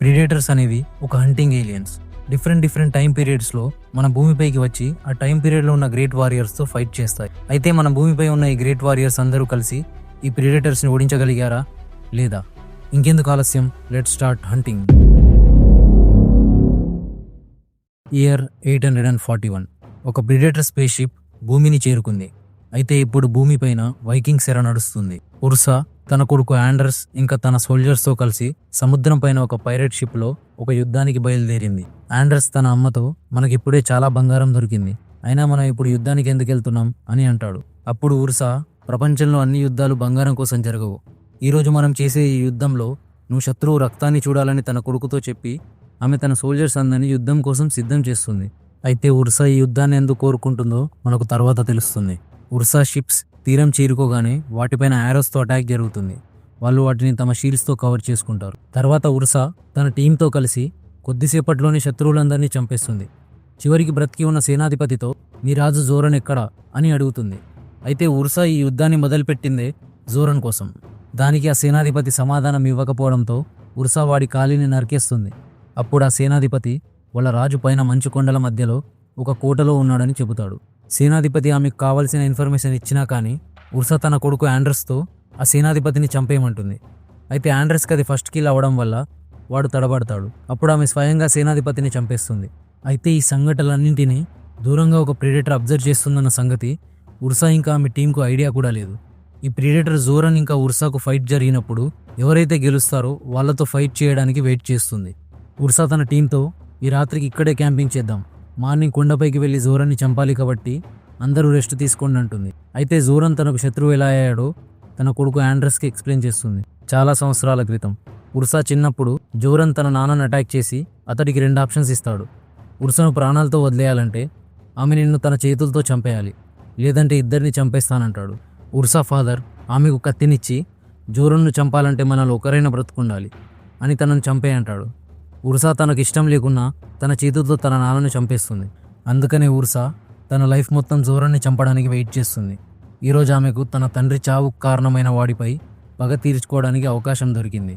Predators అనేవి ఒక hunting aliens. Different time పీరియడ్స్లో మన భూమిపైకి వచ్చి ఆ టైం పీరియడ్లో ఉన్న గ్రేట్ వారియర్స్తో ఫైట్ చేస్తాయి. అయితే మన భూమిపై ఉన్న ఈ గ్రేట్ వారియర్స్ అందరూ కలిసి ఈ ప్రిడేటర్స్ని ఓడించగలిగారా లేదా? ఇంకెందుకు ఆలస్యం, లెట్ స్టార్ట్ హంటింగ్. ఇయర్ 841 ఒక ప్రిడేటర్ స్పేస్ షిప్ భూమిని చేరుకుంది. అయితే ఇప్పుడు భూమిపైన వైకింగ్స్ ఎర నడుస్తుంది. ఉర్సా తన కొడుకు ఆండర్స్ ఇంకా తన సోల్జర్స్తో కలిసి సముద్రం పైన ఒక పైరేట్ షిప్లో ఒక యుద్ధానికి బయలుదేరింది. ఆండర్స్ తన అమ్మతో, మనకిప్పుడే చాలా బంగారం దొరికింది, అయినా మనం ఇప్పుడు యుద్ధానికి ఎందుకు వెళ్తున్నాం అని అంటాడు. అప్పుడు ఉర్సా, ప్రపంచంలో అన్ని యుద్ధాలు బంగారం కోసం జరగవు. ఈరోజు మనం చేసే ఈ యుద్ధంలో నువ్వు శత్రువు రక్తాన్ని చూడాలని తన కొడుకుతో చెప్పి ఆమె తన సోల్జర్స్ అందరినీ యుద్ధం కోసం సిద్ధం చేస్తుంది. అయితే ఉర్సా ఈ యుద్ధాన్ని ఎందుకు కోరుకుంటుందో మనకు తర్వాత తెలుస్తుంది. ఉర్సా షిప్స్ తీరం చేరుకోగానే వాటిపైన యారోస్తో అటాక్ జరుగుతుంది. వాళ్ళు వాటిని తమ షీల్డ్స్తో కవర్ చేసుకుంటారు. తర్వాత ఉర్సా తన టీంతో కలిసి కొద్దిసేపట్లోనే శత్రువులందరినీ చంపేస్తుంది. చివరికి బ్రతికి ఉన్న సేనాధిపతితో, నీ రాజు జోరన్ ఎక్కడా అని అడుగుతుంది. అయితే ఉర్సా ఈ యుద్ధాన్ని మొదలుపెట్టిందే జోరన్ కోసం. దానికి ఆ సేనాధిపతి సమాధానం ఇవ్వకపోవడంతో ఉర్సా వాడి కాలిని నరికేస్తుంది. అప్పుడు ఆ సేనాధిపతి వాళ్ళ రాజు పైన మంచు కొండల మధ్యలో ఒక కోటలో ఉన్నాడని చెబుతాడు. సేనాధిపతి ఆమెకు కావాల్సిన ఇన్ఫర్మేషన్ ఇచ్చినా కానీ ఉర్సా తన కొడుకు ఆండర్స్తో ఆ సేనాధిపతిని చంపేయమంటుంది. అయితే ఆండర్స్కి అది ఫస్ట్ కిల్ అవ్వడం వల్ల వాడు తడబడతాడు. అప్పుడు ఆమె స్వయంగా సేనాధిపతిని చంపేస్తుంది. అయితే ఈ సంఘటనలన్నింటినీ దూరంగా ఒక ప్రిడేటర్ అబ్జర్వ్ చేస్తుందన్న సంగతి ఉర్సా ఇంకా ఆమె టీంకు ఐడియా కూడా లేదు. ఈ ప్రిడేటర్ జోరన్ ఇంకా ఉర్సాకు ఫైట్ జరిగినప్పుడు ఎవరైతే గెలుస్తారో వాళ్ళతో ఫైట్ చేయడానికి వెయిట్ చేస్తుంది. ఉర్సా తన టీంతో, ఈ రాత్రికి ఇక్కడే క్యాంపింగ్ చేద్దాం, మార్నింగ్ కొండపైకి వెళ్ళి జోరన్ని చంపాలి కాబట్టి అందరూ రెస్ట్ తీసుకోండి అంటుంది. అయితే జోరన్ తనకు శత్రువు ఎలా అయ్యాడో తన కొడుకు ఆండ్రస్కి ఎక్స్ప్లెయిన్ చేస్తుంది. చాలా సంవత్సరాల క్రితం ఉర్సా చిన్నప్పుడు జోరన్ తన నాన్నను అటాక్ చేసి అతడికి 2 ఆప్షన్స్ ఇస్తాడు. ఉర్సాను ప్రాణాలతో వదిలేయాలంటే ఆమె నిన్ను తన చేతులతో చంపేయాలి, లేదంటే ఇద్దరిని చంపేస్తానంటాడు. ఉర్సా ఫాదర్ ఆమెకు కత్తినిచ్చి, జోరన్ను చంపాలంటే మనలో ఒకరైనా బ్రతుకుండాలి అని తనను చంపేయంటాడు. ఉర్సా తనకు ఇష్టం లేకున్నా తన చేతులతో తన నాన్నను చంపేస్తుంది. అందుకనే ఉర్సా తన లైఫ్ మొత్తం జోరన్ని చంపడానికి వెయిట్ చేస్తుంది. ఈరోజు ఆమెకు తన తండ్రి చావుకు కారణమైన వాడిపై పగ తీర్చుకోవడానికి అవకాశం దొరికింది.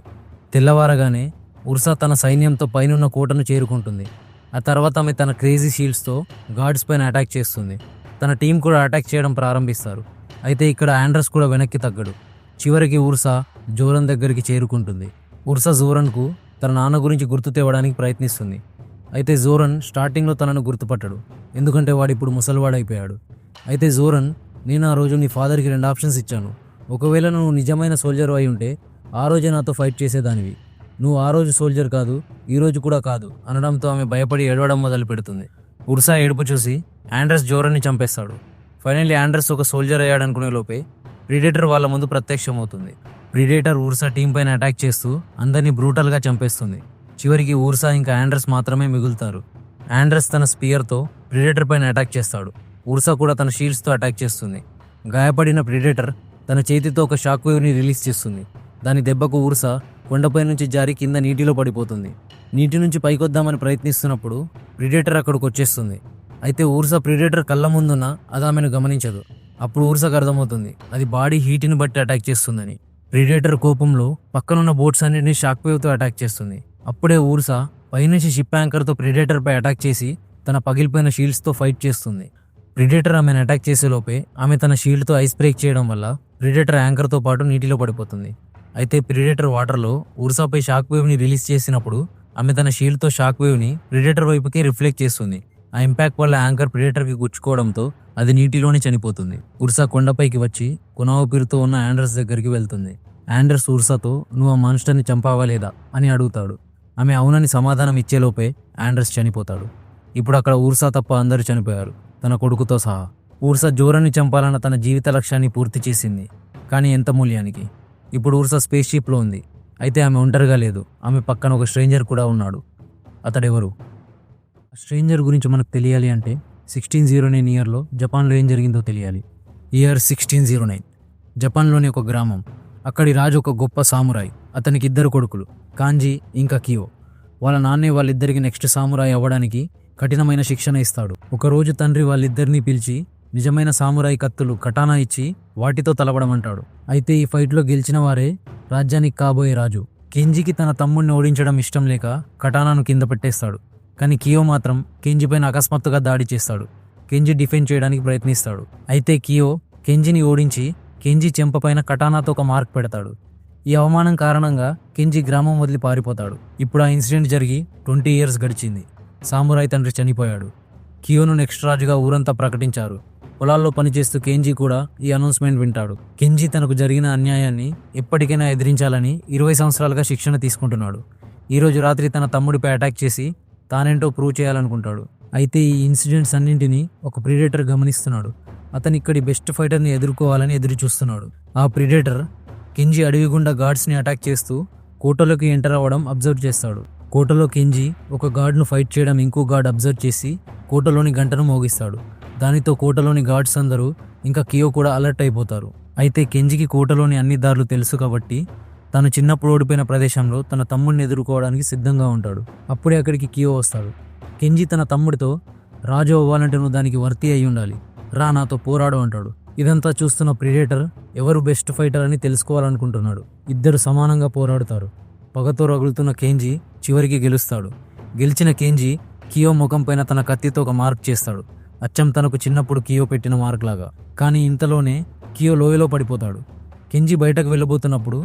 తెల్లవారగానే ఉర్సా తన సైన్యంతో పైనున్న కోటను చేరుకుంటుంది. ఆ తర్వాత ఆమె తన క్రేజీ షీల్డ్స్తో గార్డ్స్ పైన అటాక్ చేస్తుంది. తన టీం కూడా అటాక్ చేయడం ప్రారంభిస్తారు. అయితే ఇక్కడ ఆండర్స్ కూడా వెనక్కి తగ్గడు. చివరికి ఉర్సా జోరన్ దగ్గరికి చేరుకుంటుంది. ఉర్సా జోరన్కు తన నాన్న గురించి గుర్తు తేవడానికి ప్రయత్నిస్తుంది. అయితే జోరన్ స్టార్టింగ్లో తనను గుర్తుపట్టడు, ఎందుకంటే వాడు ఇప్పుడు ముసలివాడైపోయాడు. అయితే జోరన్, నేను ఆ రోజు నీ ఫాదర్కి 2 ఆప్షన్స్ ఇచ్చాను, ఒకవేళ నువ్వు నిజమైన సోల్జర్ అయి ఉంటే ఆ రోజే నాతో ఫైట్ చేసేదానివి, నువ్వు ఆ రోజు సోల్జర్ కాదు, ఈ రోజు కూడా కాదు అనడంతో ఆమె భయపడి ఏడవడం మొదలు పెడుతుంది. ఉర్సా ఏడుపు చూసి ఆండర్స్ జోరన్ని చంపేస్తాడు. ఫైనల్లీ ఆండర్స్ ఒక సోల్జర్ అయ్యాడనుకునే లోపే ప్రిడేటర్ వాళ్ళ ముందు ప్రత్యక్షమవుతుంది. ప్రిడేటర్ ఉర్సా టీం పైన అటాక్ చేస్తూ అందరినీ బ్రూటల్గా చంపేస్తుంది. చివరికి ఉర్సా ఇంకా ఆండర్స్ మాత్రమే మిగులుతారు. ఆండర్స్ తన స్పియర్తో ప్రిడేటర్ పైన అటాక్ చేస్తాడు. ఉర్సా కూడా తన షీల్డ్స్తో అటాక్ చేస్తుంది. గాయపడిన ప్రిడేటర్ తన చేతితో ఒక షాక్ వేవ్ని రిలీజ్ చేస్తుంది. దాని దెబ్బకు ఉర్సా కొండపై నుంచి జారి కింద నీటిలో పడిపోతుంది. నీటి నుంచి పైకొద్దామని ప్రయత్నిస్తున్నప్పుడు ప్రిడేటర్ అక్కడికి వచ్చేస్తుంది. అయితే ఉర్సా ప్రిడేటర్ కళ్ళ ముందున్న అది ఆమెను గమనించదు. అప్పుడు ఉర్సాకు అర్థమవుతుంది అది బాడీ హీట్ని బట్టి అటాక్ చేస్తుందని. ప్రిడేటర్ కోపంలో పక్కనున్న బోట్స్ అన్నింటినీ షాక్ వేవ్తో అటాక్ చేస్తుంది. అప్పుడే ఉర్సా పైనుంచి షిప్ యాంకర్తో ప్రిడేటర్పై అటాక్ చేసి తన పగిలిపోయిన షీల్డ్స్తో ఫైట్ చేస్తుంది. ప్రిడేటర్ ఆమెను అటాక్ చేసేలోపే ఆమె తన షీల్డ్తో ఐస్ బ్రేక్ చేయడం వల్ల ప్రిడేటర్ యాంకర్తో పాటు నీటిలో పడిపోతుంది. అయితే ప్రిడేటర్ వాటర్లో ఉర్సాపై షాక్ వేవ్ని రిలీజ్ చేసినప్పుడు ఆమె తన షీల్డ్తో షాక్ వేవ్ని ప్రిడేటర్ వైపుకే రిఫ్లెక్ట్ చేస్తుంది. ఆ ఇంపాక్ట్ వల్ల యాంకర్ ప్రిడేటర్కి గుచ్చుకోవడంతో అది నీటిలోనే చనిపోతుంది. ఉర్సా కొండపైకి వచ్చి కొన ఊపిరితో ఉన్న ఆండర్స్ దగ్గరికి వెళ్తుంది. ఆండర్స్ ఉర్సాతో, నువ్వు ఆ మాన్స్టర్ని చంపావా లేదా అని అడుగుతాడు. ఆమె అవునని సమాధానం ఇచ్చేలోపే ఆండర్స్ చనిపోతాడు. ఇప్పుడు అక్కడ ఉర్సా తప్ప అందరూ చనిపోయారు, తన కొడుకుతో సహా. ఉర్సా జోరన్ని చంపాలన్న తన జీవిత లక్ష్యాన్ని పూర్తి చేసింది, కానీ ఎంత మూల్యానికి? ఇప్పుడు ఉర్సా స్పేస్ షిప్లో ఉంది. అయితే ఆమె ఒంటరిగా లేదు, ఆమె పక్కన ఒక స్ట్రేంజర్ కూడా ఉన్నాడు. అతడెవరు? ఆ స్ట్రేంజర్ గురించి మనకు తెలియాలి అంటే 1609 ఇయర్లో జపాన్లో ఏం జరిగిందో తెలియాలి. ఇయర్ 1609 జపాన్లోని ఒక గ్రామం. అక్కడి రాజు ఒక గొప్ప సామురాయ్. అతనికి 2 కొడుకులు, కాంజీ ఇంకా కియో. వాళ్ళ నాన్నే వాళ్ళిద్దరికి నెక్స్ట్ సామురాయ్ అవ్వడానికి కఠినమైన శిక్షణ ఇస్తాడు. ఒకరోజు తండ్రి వాళ్ళిద్దరినీ పిలిచి నిజమైన సామురాయ్ కత్తులు కటానా ఇచ్చి వాటితో తలపడమంటాడు. అయితే ఈ ఫైట్లో గెలిచిన వారే రాజ్యానికి కాబోయే రాజు. కెంజికి తన తమ్ముడిని ఓడించడం ఇష్టం లేక కటానాను కింద పెట్టేస్తాడు. కానీ కియో మాత్రం కెంజి పైన అకస్మాత్తుగా దాడి చేస్తాడు. కెంజి డిఫెండ్ చేయడానికి ప్రయత్నిస్తాడు. అయితే కియో కెంజిని ఓడించి కెంజి చెంపపైన కటానాతో ఒక మార్క్ పెడతాడు. ఈ అవమానం కారణంగా కెంజి గ్రామం వదిలి పారిపోతాడు. ఇప్పుడు ఆ ఇన్సిడెంట్ జరిగి 20 years గడిచింది. సామురాయ్ తండ్రి చనిపోయాడు. కియోను నెక్స్ట్ రాజుగా ఊరంతా ప్రకటించారు. పొలాల్లో పనిచేస్తూ కెంజి కూడా ఈ అనౌన్స్మెంట్ వింటాడు. కెంజి తనకు జరిగిన అన్యాయాన్ని ఎప్పటికైనా ఎదిరించాలని 20 సంవత్సరాలుగా శిక్షణ తీసుకుంటున్నాడు. ఈరోజు రాత్రి తన తమ్ముడిపై అటాక్ చేసి తానేంటో ప్రూవ్ చేయాలనుకుంటాడు. అయితే ఈ ఇన్సిడెంట్స్ అన్నింటినీ ఒక ప్రిడేటర్ గమనిస్తున్నాడు. అతను ఇక్కడి బెస్ట్ ఫైటర్ని ఎదుర్కోవాలని ఎదురు చూస్తున్నాడు. ఆ ప్రిడేటర్ కెంజి అడవి గుండా గార్డ్స్ని అటాక్ చేస్తూ కోటలోకి ఎంటర్ అవ్వడం అబ్జర్వ్ చేస్తాడు. కోటలో కెంజి ఒక గార్డ్ను ఫైట్ చేయడం ఇంకో గార్డ్ అబ్జర్వ్ చేసి కోటలోని గంటను మోగిస్తాడు. దానితో కోటలోని గార్డ్స్ అందరూ ఇంకా కియో కూడా అలర్ట్ అయిపోతారు. అయితే కెంజికి కోటలోని అన్ని దారులు తెలుసు కాబట్టి తను చిన్నప్పుడు ఓడిపోయిన ప్రదేశంలో తన తమ్ముడిని ఎదుర్కోవడానికి సిద్ధంగా ఉంటాడు. అప్పుడే అక్కడికి కియో వస్తాడు. కెంజి తన తమ్ముడితో రాజు అవ్వాలంటే నువ్వు దానికి వర్తి అయి ఉండాలి, రా నాతో పోరాడు అంటాడు. ఇదంతా చూస్తున్న ప్రిడేటర్ ఎవరు బెస్ట్ ఫైటర్ అని తెలుసుకోవాలనుకుంటున్నాడు. ఇద్దరు సమానంగా పోరాడుతారు. పగతో రగులుతున్న కెంజి చివరికి గెలుస్తాడు. గెలిచిన కెంజి కియో ముఖం పైన తన కత్తితో ఒక మార్క్ చేస్తాడు, అచ్చం తనకు చిన్నప్పుడు కియో పెట్టిన మార్క్ లాగా. కానీ ఇంతలోనే కియో లోయలో పడిపోతాడు. కెంజి బయటకు వెళ్ళబోతున్నప్పుడు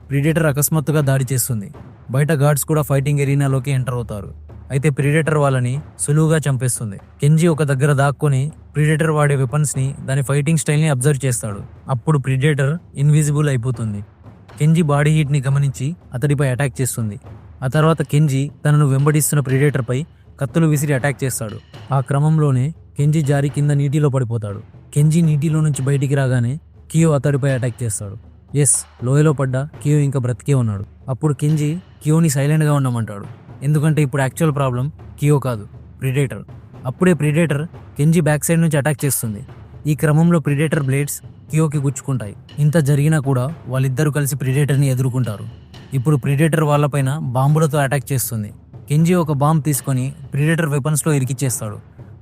ప్రిడేటర్ అకస్మాత్తుగా దాడి చేస్తుంది. బయట గార్డ్స్ కూడా ఫైటింగ్ ఎరీనాలోకి ఎంటర్ అవుతారు. అయితే ప్రిడేటర్ వాళ్ళని సులువుగా చంపేస్తుంది. కెంజి ఒక దగ్గర దాక్కొని ప్రిడేటర్ వాడే వెపన్స్ని, దాని ఫైటింగ్ స్టైల్ని అబ్జర్వ్ చేస్తాడు. అప్పుడు ప్రిడేటర్ ఇన్విజిబుల్ అయిపోతుంది. కెంజి బాడీ హీట్ని గమనించి అతడిపై అటాక్ చేస్తుంది. ఆ తర్వాత కెంజి తనను వెంబడిస్తున్న ప్రిడేటర్పై కత్తులు విసిరి అటాక్ చేస్తాడు. ఆ క్రమంలోనే కెంజి జారి కింద నీటిలో పడిపోతాడు. కెంజి నీటిలో నుంచి బయటికి రాగానే కియో అతడిపై అటాక్ చేస్తాడు. ఎస్, లోయలో పడ్డ కియో ఇంకా బ్రతికే ఉన్నాడు. అప్పుడు కెంజి కియోని సైలెంట్గా ఉండమంటాడు. ఎందుకంటే ఇప్పుడు యాక్చువల్ ప్రాబ్లం కియో కాదు, ప్రిడేటర్. అప్పుడే ప్రిడేటర్ కెంజి బ్యాక్ సైడ్ నుంచి అటాక్ చేస్తుంది. ఈ క్రమంలో ప్రిడేటర్ బ్లేడ్స్ కియోకి గుచ్చుకుంటాయి. ఇంత జరిగినా కూడా వాళ్ళిద్దరూ కలిసి ప్రిడేటర్ని ఎదుర్కొంటారు. ఇప్పుడు ప్రిడేటర్ వాళ్ళపైన బాంబులతో అటాక్ చేస్తుంది. కెంజి ఒక బాంబ్ తీసుకొని ప్రిడేటర్ వెపన్స్లో ఇరికిచ్చేస్తాడు.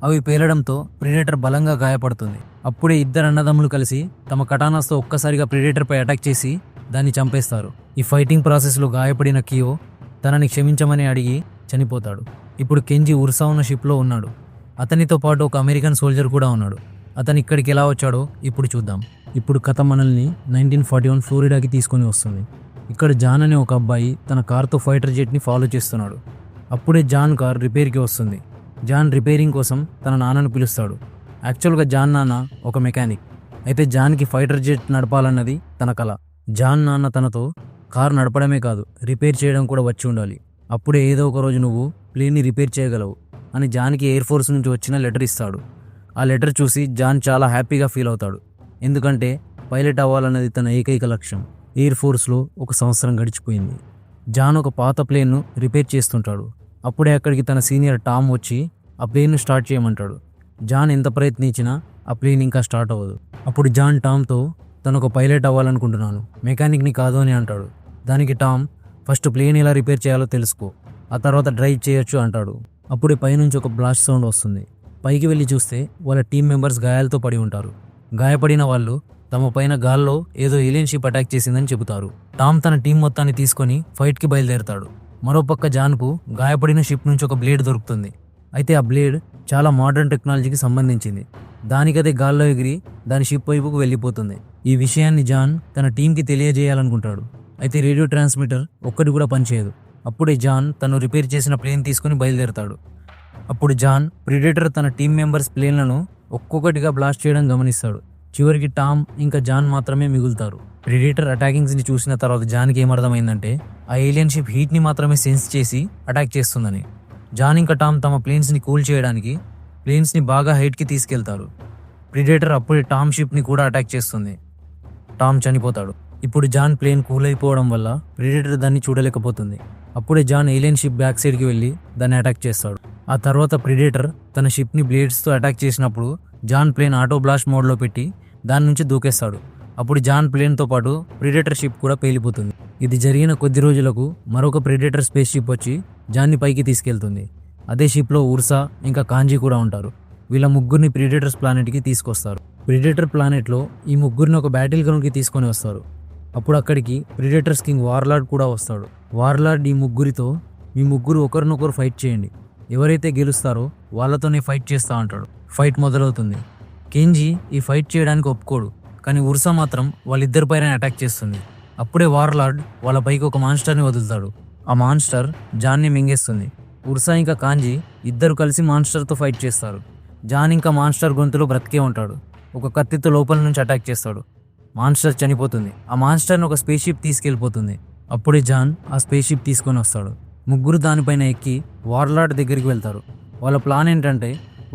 అవి పేలడంతో ప్రిడేటర్ బలంగా గాయపడుతుంది. అప్పుడే ఇద్దరు అన్నదమ్ములు కలిసి తమ కటానాస్తో ఒక్కసారిగా ప్రిడేటర్పై అటాక్ చేసి దాన్ని చంపేస్తారు. ఈ ఫైటింగ్ ప్రాసెస్లో గాయపడిన కియో తనని క్షమించమని అడిగి చనిపోతాడు. ఇప్పుడు కెంజి ఉర్సా ఉన్న షిప్లో ఉన్నాడు. అతనితో పాటు ఒక అమెరికన్ సోల్జర్ కూడా ఉన్నాడు. అతను ఇక్కడికి ఎలా వచ్చాడో ఇప్పుడు చూద్దాం. ఇప్పుడు కథ మనల్ని 1941 ఫ్లోరిడాకి తీసుకొని వస్తుంది. ఇక్కడ జాన్ అనే ఒక అబ్బాయి తన కార్తో ఫైటర్ జెట్ని ఫాలో చేస్తున్నాడు. అప్పుడే జాన్ కార్ రిపేర్కి వస్తుంది. జాన్ రిపేరింగ్ కోసం తన నాన్నను పిలుస్తాడు. యాక్చువల్గా జాన్ నాన్న ఒక మెకానిక్. అయితే జాన్కి ఫైటర్ జెట్ నడపాలన్నది తన కల. జాన్ నాన్న తనతో కార్ నడపడమే కాదు, రిపేర్ చేయడం కూడా వచ్చి ఉండాలి. అప్పుడే ఏదో ఒక రోజు నువ్వు ప్లేన్ని రిపేర్ చేయగలవు అని జాన్కి ఎయిర్ ఫోర్స్ నుంచి వచ్చిన లెటర్ ఇస్తాడు. ఆ లెటర్ చూసి జాన్ చాలా హ్యాపీగా ఫీల్ అవుతాడు. ఎందుకంటే పైలట్ అవ్వాలన్నది తన ఏకైక లక్ష్యం. ఎయిర్ ఫోర్స్లో 1 సంవత్సరం గడిచిపోయింది. జాన్ ఒక పాత ప్లేన్ను రిపేర్ చేస్తుంటాడు. అప్పుడే అక్కడికి తన సీనియర్ టామ్ వచ్చి ఆ ప్లేన్ను స్టార్ట్ చేయమంటాడు. జాన్ ఎంత ప్రయత్నించినా ఆ ప్లేన్ ఇంకా స్టార్ట్ అవ్వదు. అప్పుడు జాన్ టామ్తో తను ఒక పైలట్ అవ్వాలనుకుంటున్నాను, మెకానిక్ని కాదు అని అంటాడు. దానికి టామ్, ఫస్ట్ ప్లేన్ ఎలా రిపేర్ చేయాలో తెలుసుకో, ఆ తర్వాత డ్రైవ్ చేయొచ్చు అంటాడు. అప్పుడే పైనుంచి ఒక బ్లాస్ట్ సౌండ్ వస్తుంది. పైకి వెళ్ళి చూస్తే వాళ్ళ టీం మెంబర్స్ గాయాలతో పడి ఉంటారు. గాయపడిన వాళ్ళు తమ పైన గాల్లో ఏదో ఏలియన్ షిప్ అటాక్ చేసిందని చెబుతారు. టామ్ తన టీం మొత్తాన్ని తీసుకొని ఫైట్కి బయలుదేరతాడు. మరోపక్క జాన్కు గాయపడిన షిప్ నుంచి ఒక బ్లేడ్ దొరుకుతుంది. అయితే ఆ బ్లేడ్ చాలా మోడర్న్ టెక్నాలజీకి సంబంధించింది. దానికదే గాల్లో ఎగిరి దాని షిప్ వైపుకు వెళ్ళిపోతుంది. ఈ విషయాన్ని జాన్ తన టీంకి తెలియజేయాలనుకుంటాడు. అయితే రేడియో ట్రాన్స్మిటర్ ఒక్కటి కూడా పనిచేయదు. అప్పుడే జాన్ తను రిపేర్ చేసిన ప్లేన్ తీసుకుని బయలుదేరతాడు. అప్పుడు జాన్ ప్రిడేటర్ తన టీం మెంబర్స్ ప్లేన్లను ఒక్కొక్కటిగా బ్లాస్ట్ చేయడం గమనిస్తాడు. చివరికి టామ్ ఇంకా జాన్ మాత్రమే మిగులుతారు. ప్రిడేటర్ అటాకింగ్స్ని చూసిన తర్వాత జాన్కి ఏమర్థమైందంటే ఆ ఏలియన్ షిప్ హీట్ని మాత్రమే సెన్స్ చేసి అటాక్ చేస్తుందని. జాన్ ఇంకా టామ్ తమ ప్లేన్స్ని కూల్ చేయడానికి ప్లేన్స్ని బాగా హైట్కి తీసుకెళ్తారు. ప్రిడేటర్ అప్పుడే టామ్ షిప్ని కూడా అటాక్ చేస్తుంది. టామ్ చనిపోతాడు. ఇప్పుడు జాన్ ప్లేన్ కూల్ అయిపోవడం వల్ల ప్రిడేటర్ దాన్ని చూడలేకపోతుంది. అప్పుడే జాన్ ఏలియన్ షిప్ బ్యాక్ సైడ్కి వెళ్ళి దాన్ని అటాక్ చేస్తాడు. ఆ తర్వాత ప్రిడేటర్ తన షిప్ని బ్లేడ్స్తో అటాక్ చేసినప్పుడు జాన్ ప్లేన్ ఆటో బ్లాస్ట్ మోడ్లో పెట్టి దాని నుంచి దూకేస్తాడు. అప్పుడు జాన్ ప్లేన్తో పాటు ప్రిడేటర్ షిప్ కూడా పేలిపోతుంది. ఇది జరిగిన కొద్ది రోజులకు మరొక ప్రిడేటర్ స్పేస్ షిప్ వచ్చి జాన్ని పైకి తీసుకెళ్తుంది. అదే షిప్లో ఉర్సా ఇంకా కాంజీ కూడా ఉంటారు. వీళ్ళ ముగ్గురిని ప్రిడేటర్స్ ప్లానెట్కి తీసుకొస్తారు. ప్రిడేటర్ ప్లానెట్లో ఈ ముగ్గురిని ఒక బ్యాటిల్ గ్రౌండ్కి తీసుకొని వస్తారు. అప్పుడు అక్కడికి ప్రిడేటర్స్ కింగ్ వార్లార్డ్ కూడా వస్తాడు. వార్లార్డ్ ఈ ముగ్గురితో మీ ముగ్గురు ఒకరినొకరు ఫైట్ చేయండి, ఎవరైతే గెలుస్తారో వాళ్ళతోనే ఫైట్ చేస్తా అంటాడు. ఫైట్ మొదలవుతుంది. కెంజీ ఈ ఫైట్ చేయడానికి ఒప్పుకోడు, కానీ ఉర్సా మాత్రం వాళ్ళిద్దరిపైన అటాక్ చేస్తుంది. అప్పుడే వార్లార్డ్ వాళ్ళ పైకి ఒక మాన్స్టర్ని వదులుతాడు. ఆ మాన్స్టర్ జాన్ని మింగేస్తుంది. ఉర్సా ఇంకా కాంజీ ఇద్దరు కలిసి మాన్స్టర్తో ఫైట్ చేస్తారు. జాన్ ఇంకా మాన్స్టర్ గొంతులో బ్రతికే ఉంటాడు. ఒక కత్తితో లోపల నుంచి అటాక్ చేస్తాడు. మాన్స్టర్ చనిపోతుంది. ఆ మాన్స్టర్ని ఒక స్పేస్ షిప్ తీసుకెళ్ళిపోతుంది. అప్పుడే జాన్ ఆ స్పేస్ షిప్ తీసుకొని వస్తాడు. ముగ్గురు దానిపైన ఎక్కి వార్లార్డ్ దగ్గరికి వెళ్తారు. వాళ్ళ ప్లాన్ ఏంటంటే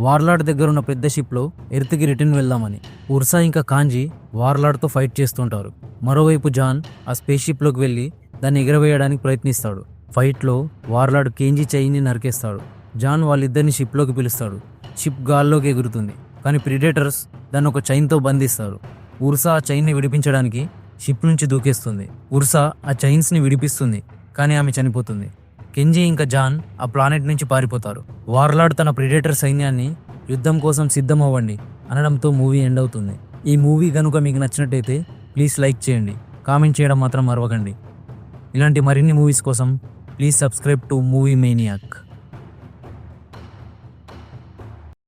వార్లార్డ్ దగ్గర ఉన్న పెద్ద షిప్లో ఎర్త్కి రిటర్న్ వెళ్దామని. ఉర్సా ఇంకా కాంజీ వార్లార్డ్తో ఫైట్ చేస్తుంటారు. మరోవైపు జాన్ ఆ స్పేస్ షిప్లోకి వెళ్ళి దాన్ని ఎగరవేయడానికి ప్రయత్నిస్తాడు. ఫైట్లో వార్లార్డ్ కేంజీ చెయ్యిని నరికేస్తాడు. జాన్ వాళ్ళిద్దరిని షిప్లోకి పిలుస్తాడు. షిప్ గాల్లోకి ఎగురుతుంది, కానీ ప్రిడేటర్స్ దాన్ని ఒక చైన్తో బంధిస్తారు. ఉర్సా ఆ చైన్ని విడిపించడానికి షిప్ నుంచి దూకేస్తుంది. ఉర్సా ఆ చైన్స్ని విడిపిస్తుంది, కానీ ఆమె చనిపోతుంది. కెంజీ ఇంకా జాన్ ఆ ప్లానెట్ నుంచి పారిపోతారు. వార్లార్డ్ తన ప్రిడేటర్ సైన్యాన్ని యుద్ధం కోసం సిద్ధం అవ్వండి అనడంతో మూవీ ఎండ్ అవుతుంది. ఈ మూవీ కనుక మీకు నచ్చినట్టయితే ప్లీజ్ లైక్ చేయండి, కామెంట్ చేయడం మాత్రం మరవకండి. ఇలాంటి మరిన్ని మూవీస్ కోసం please subscribe to movie maniac.